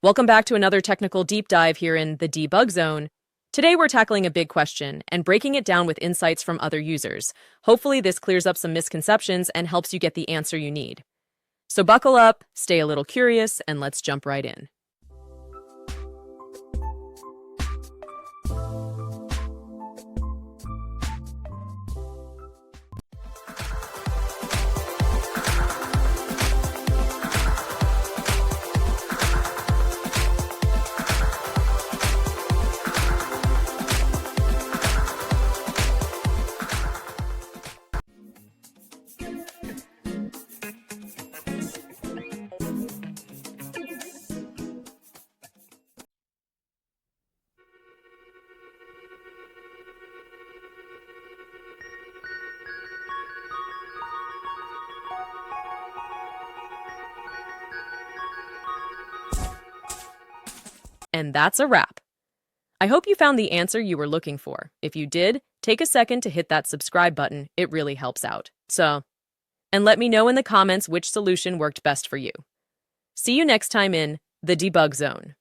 Welcome back to another technical deep dive here in the Debug Zone. Today we're tackling a big question and breaking it down with insights from other users. Hopefully this clears up some misconceptions and helps you get the answer you need. So buckle up, stay a little curious, and let's jump right in. And that's a wrap. I hope you found the answer you were looking for. If you did, take a second to hit that subscribe button. It really helps out. And let me know in the comments which solution worked best for you. See you next time in the Debug Zone.